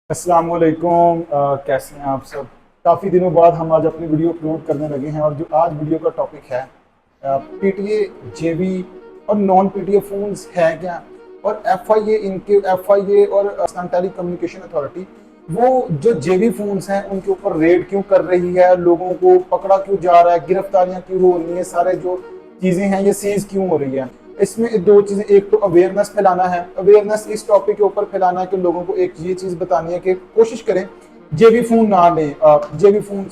अस्सलाम वालेकुम। कैसे हैं आप सब। काफ़ी दिनों बाद हम आज अपनी वीडियो अपलोड करने लगे हैं और जो आज वीडियो का टॉपिक है पीटीए, जेवी और नॉन पीटीए फोन्स है क्या, और एफआईए, इनके एफआईए और टेली कम्युनिकेशन अथॉरिटी वो जो जेवी फोन्स हैं उनके ऊपर रेड क्यों कर रही है, लोगों को पकड़ा क्यों जा रहा है, गिरफ्तारियां क्यों हो रही हैं, सारे जो चीज़ें हैं ये सीज क्यों हो रही है। इसमें दो चीजें, एक तो अवेयरनेस फैलाना है, अवेयरनेस इस टॉपिक के ऊपर फैलाना है कि लोगों को एक ये चीज बतानी है कि कोशिश करें जेबी फोन ना लें। JB phone,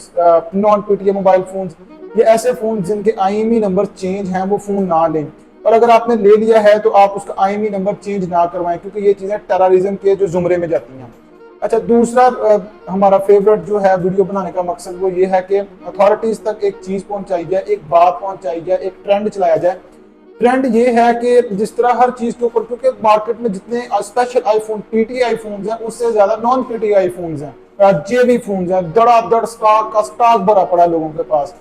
non PTA mobile phone, ये ऐसे फोन जिनके आईएमई नंबर चेंज हैं वो फोन ना लें। और अगर आपने ले लिया है तो आप उसका आईएमई नंबर चेंज ना करवाएं, क्योंकि ये चीजें टेररिज्म के जो जुमरे में जाती हैं। अच्छा, दूसरा हमारा फेवरेट जो है वीडियो बनाने का मकसद वो ये है कि अथॉरिटीज तक एक चीज पहुंचाई जाए, एक बात पहुंचाई जाए, एक ट्रेंड चलाया जाए। ट्रेंड ये है कि जिस तरह हर चीज के ऊपर, क्योंकि मार्केट में जितने स्पेशल आईफोन पीटी आईफोन हैं उससे ज्यादा नॉन पीटी आईफोन हैं, जेबी फोन हैं, धड़ाधड़ स्टॉक का स्टॉक भरा पड़ा है लोगों के पास।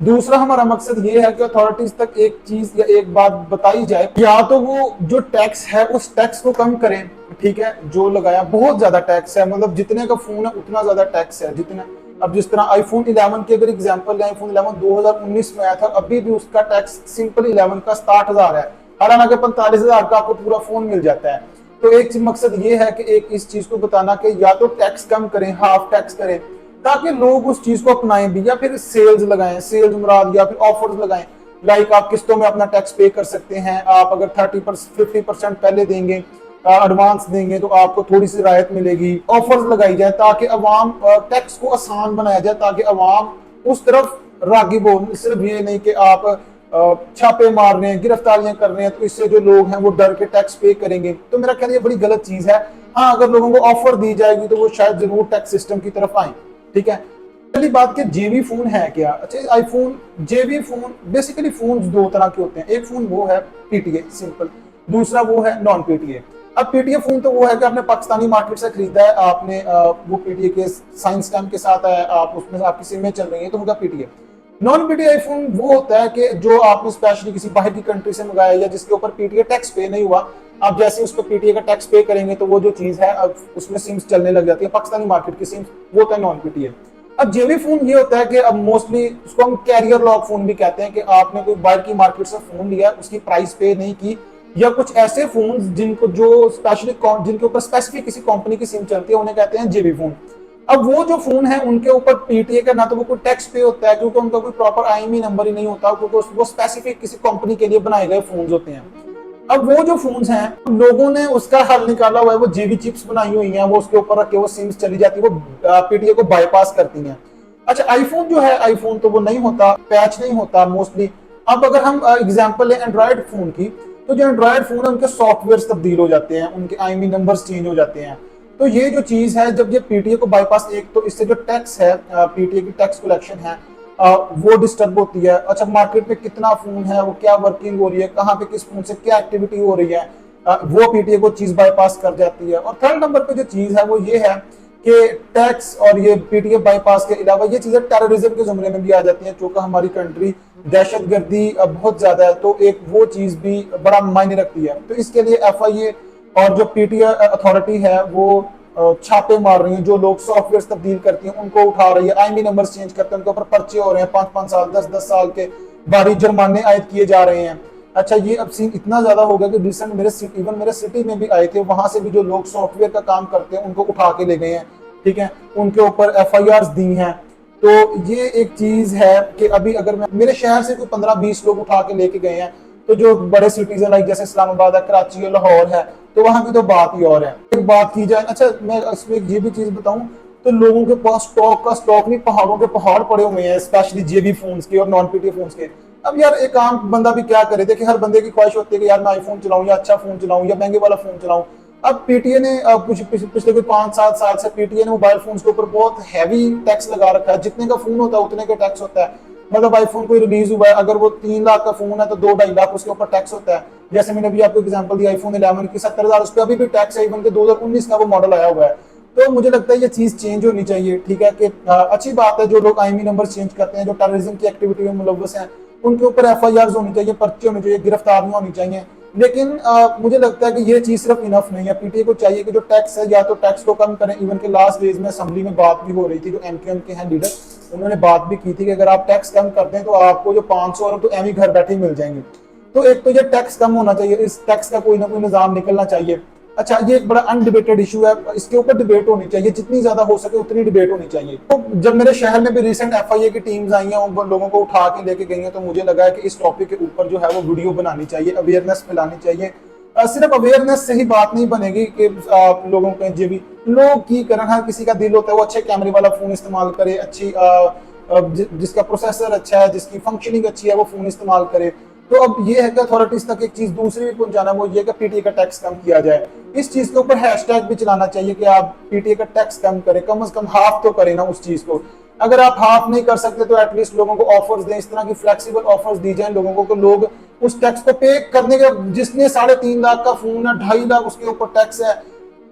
दूसरा हमारा मकसद ये है कि अथॉरिटीज तक एक चीज या एक बात बताई जाए, या तो वो जो टैक्स है उस टैक्स को कम करें। ठीक है, जो लगाया बहुत ज्यादा टैक्स है, मतलब जितने का फोन है उतना ज्यादा टैक्स है जितना। अब जिस तरह आईफोन 11 की अगर एग्जांपल लें, आईफोन 11 2019 में आया था, अभी भी उसका टैक्स सिंपल 11 का 60,000 है, हालांकि 45,000 का आपको पूरा फोन मिल जाता है। तो एक मकसद ये है कि एक इस चीज को बताना कि या तो टैक्स कम करें, हाफ टैक्स करें, ताकि लोग उस चीज को अपनाएं भी, या फिर सेल्स लगाएं, सेल्स मुराद, या फिर ऑफर्स लगाएं। लाइक आप किस्तों में अपना टैक्स पे कर सकते हैं, आप अगर 50% पहले देंगे, एडवांस देंगे तो आपको थोड़ी सी राहत मिलेगी। ऑफर्स लगाई जाए ताकि अवाम, टैक्स को आसान बनाया जाए ताकि अवाम उस तरफ रागिब हो। सिर्फ ये नहीं कि आप छापे मार रहे हैं, गिरफ्तारियां कर रहे हैं, तो इससे जो लोग हैं वो डर के टैक्स पे करेंगे। तो मेरा ख्याल ये बड़ी गलत चीज है। हाँ, अगर लोगों को ऑफर दी जाएगी तो वो शायद जरूर टैक्स सिस्टम की तरफ आए। ठीक है, पहली बात कि जेबी फोन है क्या। अच्छा, आईफोन जेबी फोन बेसिकली फोन दो तरह के होते हैं। एक फोन वो है पीटीए सिंपल, दूसरा वो है नॉन पीटीए। अब पीटीए फोन तो वो है कि आपने पाकिस्तानी मार्केट से खरीदा है, आपने वो पीटीए के साइंस स्टैम्प के साथ है, आप उसमें आपकी सिमें चल रही है तो उनका पीटीए। नॉन पीटीए आईफोन वो होता है कि जो आपने स्पेशली किसी बाहर की कंट्री से मंगाया या जिसके ऊपर पीटीए टैक्स पे नहीं हुआ, आप जैसे उस पर पीटीए का टैक्स पे करेंगे तो वो जो चीज है अब उसमें सिम्स चलने लग जाती है, पाकिस्तानी मार्केट की सिम्स, वो होता है नॉन पीटीए। अब जेबी फोन ये होता है कि अब मोस्टली उसको हम कैरियर लॉक फोन भी कहते हैं, कि आपने कोई बाहर की मार्केट से फोन लिया, उसकी प्राइस पे नहीं की, या कुछ ऐसे फोन जिनको जो स्पेशली जिनके ऊपर स्पेसिफिक किसी कंपनी की सिम चलती है उन्हें कहते हैं जेबी फोन। अब वो जो फोन है उनके ऊपर पीटीए का ना तो वो कोई टैक्स पे होता है, क्योंकि उनका कोई प्रॉपर आईएमई नंबर ही नहीं होता, क्योंकि वो स्पेसिफिक किसी कंपनी के लिए बनाए गए फोन होते हैं। अब वो जो फोन्स हैं लोगों ने उसका हल निकाला हुआ है, वो जेबी चिप्स बनाई हुई हैं, वो उसके ऊपर रख के वो सिम्स चली जाती है, वो पीटीए को बाईपास करती हैं। अच्छा, आईफोन जो है, आईफोन तो वो नहीं होता, पैच नहीं होता मोस्टली। अब अगर हम एग्जांपल लें एंड्रॉयड फोन की, तो जो एंड्रॉयड फोन है उनके सॉफ्टवेयर तब्दील हो जाते हैं, उनके आईएमई नंबर्स चेंज हो जाते हैं। तो ये जो चीज है, जब ये पीटीए को बाईपास, एक तो इससे जो टैक्स है, पीटीए की टैक्स कलेक्शन है, वो डिस्टर्ब होती है। अच्छा, मार्केट में कितना फोन है, वो क्या वर्किंग हो रही है, कहाँ पे किस फोन से क्या एक्टिविटी हो रही है, वो पीटीए को चीज बाईपास कर जाती है। और थर्ड नंबर पे जो चीज है वो ये है कि टैक्स और ये पीटीए बाईपास के अलावा ये चीजें टेररिज्म के जुमरे में भी आ जाती हैं, क्योंकि हमारी कंट्री दहशतगर्दी बहुत ज्यादा है, तो एक वो चीज भी बड़ा मायने रखती है। तो इसके लिए एफआईए और जो पीटीए अथॉरिटी है वो छापे मार रही हैं, जो लोग सॉफ्टवेयर तब्दील करती हैं उनको उठा रही है, आईएमई नंबर चेंज करते हैं, उनके ऊपर पर्चे हो रहे हैं, 5-5 साल 10-10 साल के भारी जुर्माने आयद किए जा रहे हैं। अच्छा, ये अब सीन इतना ज्यादा हो गया कि रिसेंट मेरे सिटी में भी आए थे, वहां से भी जो लोग सॉफ्टवेयर का काम करते हैं उनको उठा के ले गए हैं। ठीक है, उनके ऊपर एफआईआर दी हैं। तो ये एक चीज है कि अभी अगर मैं मेरे शहर से कोई 15-20 लोग उठा के लेके गए हैं, तो जो बड़े सिटीज है लाइक जैसे इस्लामाबाद है, कराची है, लाहौर है, तो वहां की तो बात ही और है। एक बात की जाए, अच्छा मैं इसमें ये भी चीज बताऊं, तो लोगों के पास स्टॉक का स्टॉक नहीं, पहाड़ों के पहाड़ पड़े हुए हैं, स्पेशली जेबी फोन्स के और नॉन पीटी फोन्स के। अब यार एक आम बंदा भी क्या करे, देखिए हर बंदे की ख्वाहिश होती है कि यार मैं आईफोन चलाऊं, या अच्छा फोन चलाऊं, या महंगे वाला फोन चलाऊं। अब पीटीए ने कुछ पिछले कोई 5-7 साल से पीटीए ने मोबाइल फोन के ऊपर बहुत हैवी टैक्स लगा रखा है। जितने का फोन होता है उतने का टैक्स होता है। मतलब आईफोन कोई रिलीज हुआ है, अगर वो 3 लाख का फोन है तो 2-2.5 लाख उसके ऊपर टैक्स होता है। जैसे मैंने अभी आपको एग्जांपल दिया आईफोन 11 की 70,000, उस पर अभी भी टैक्स है, इवन के 2019 का वो मॉडल आया हुआ है। तो मुझे लगता है ये चीज चेंज होनी चाहिए। ठीक है, कि अच्छी बात है जो लोग आईएमई नंबर चेंज करते हैं, जो टेररिज्म की एक्टिविटी में मुलव्वस हैं, उनके ऊपर एफआईआर होनी चाहिए, पर्चे होने चाहिए, गिरफ्तारियां होनी चाहिए। लेकिन मुझे लगता है कि ये चीज़ सिर्फ इनफ नहीं है। पीटीए को चाहिए कि जो टैक्स है या तो टैक्स को कम करें। इवन के लास्ट डेज में असेंबली में बात भी हो रही थी, जो एमकेएम के हैं लीडर, उन्होंने बात भी की थी कि अगर आप टैक्स कम कर दें तो आपको जो 500 अरब तो एम ही घर बैठे ही मिल जाएंगे। तो एक तो ये टैक्स कम होना चाहिए, इस टैक्स का कोई ना कोई निजाम निकलना चाहिए। अच्छा, ये एक बड़ा अनडिबेटेड इशू है, इसके ऊपर डिबेट होनी चाहिए, जितनी ज्यादा हो सके उतनी डिबेट होनी चाहिए। तो जब मेरे शहर में भी रिसेंट एफआईए की टीम्स आई हैं, उन लोगों को उठा के लेके गई हैं, तो मुझे लगा है कि इस टॉपिक के ऊपर जो है वो वीडियो बनानी चाहिए, अवेयरनेस फैलानी चाहिए। सिर्फ अवेयरनेस से ही बात नहीं बनेगी कि लोगों के जो भी लोग की करना, हर किसी का दिल होता है वो अच्छे कैमरे वाला फोन इस्तेमाल करे, अच्छी जिसका प्रोसेसर अच्छा है, जिसकी फंक्शनिंग अच्छी है, वो फोन इस्तेमाल करे। तो अब ये है कि अथॉरिटीज तक एक चीज दूसरी भी पहुंचाना, वो ये कि पीटीए का टैक्स कम किया जाए। इस चीज के ऊपर हैशटैग भी चलाना चाहिए कि आप पीटीए का टैक्स कम करें, कम से कम हाफ तो करें ना उस चीज को। अगर आप हाफ नहीं कर सकते तो एटलीस्ट लोगों को ऑफर्स दें, इस तरह की फ्लेक्सिबल ऑफर्स दी जाए लोगों को, लोग उस टैक्स को पे करने के, जिसने 3.5 लाख का फोन है, 2.5 लाख उसके ऊपर टैक्स है,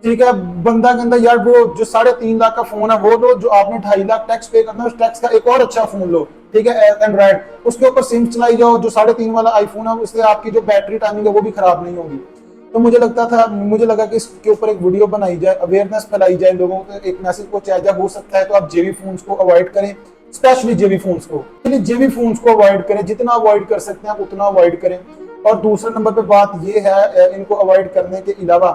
ठीक है, बंदा कहता यार वो जो 3.5 लाख का फोन है वो लो, जो आपने 2.5 लाख टैक्स पे करना है उस टैक्स का एक और अच्छा फोन लो, ठीक है, एंड्रॉइड, उसके ऊपर सिम चलाई जाओ, जो 3.5 वाला आईफोन है उससे आपकी जो बैटरी टाइमिंग है वो भी खराब नहीं होगी। तो मुझे लगा कि इसके ऊपर एक वीडियो बनाई जाए, अवेयरनेस फैलाई जाए, लोगों को एक मैसेज पहुंचाया जाए। हो सकता है तो आप जेबी फोन्स को अवॉइड करें, स्पेशली जेबी फोन्स को, जेबी फोन्स को अवॉइड करें, जितना अवॉइड कर सकते हैं आप उतना अवॉइड करें। और दूसरे नंबर पे बात ये है, इनको अवॉइड करने के अलावा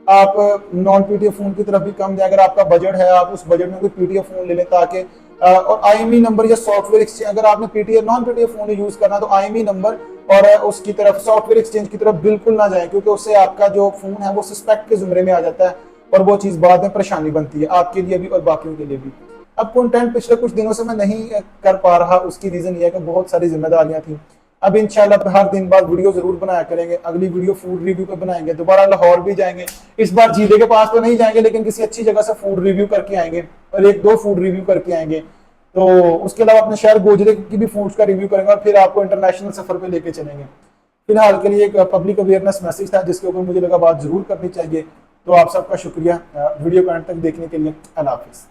आप नॉन पीटीए फोन की तरफ भी कम जाए। अगर आपका बजट है, आप उस बजट में कोई पीटीए फोन ले लें, ताकि और आईएमई नंबर या सॉफ्टवेयर एक्सचेंज, अगर आपने PTA non PTA phone use करना तो आईएमई नंबर और उसकी तरफ सॉफ्टवेयर एक्सचेंज की तरफ बिल्कुल ना जाए, क्योंकि उससे आपका जो फोन है वो सस्पेक्ट के जुमरे में आ जाता है और वो चीज बाद में परेशानी बनती है आपके लिए भी और बाकियों के लिए भी। अब कंटेंट पिछले कुछ दिनों से मैं नहीं कर पा रहा, उसकी रीजन ये है कि बहुत सारी जिम्मेदारियां थी। अब इंशाल्लाह हर दिन बाद वीडियो जरूर बनाया करेंगे। अगली वीडियो फूड रिव्यू पे बनाएंगे, दोबारा लाहौर भी जाएंगे, इस बार जीले के पास तो नहीं जाएंगे लेकिन किसी अच्छी जगह से फूड रिव्यू करके आएंगे और 1-2 फूड रिव्यू करके आएंगे। तो उसके अलावा अपने शहर गोजरे की भी फूड्स का रिव्यू करेंगे और फिर आपको इंटरनेशनल सफर पे लेके चलेंगे। फिलहाल के लिए एक पब्लिक अवेयरनेस मैसेज था जिसके ऊपर मुझे लगा बात जरूर करनी चाहिए। तो आप सबका शुक्रिया वीडियो को अंत तक देखने के लिए। अल्लाह हाफिज़।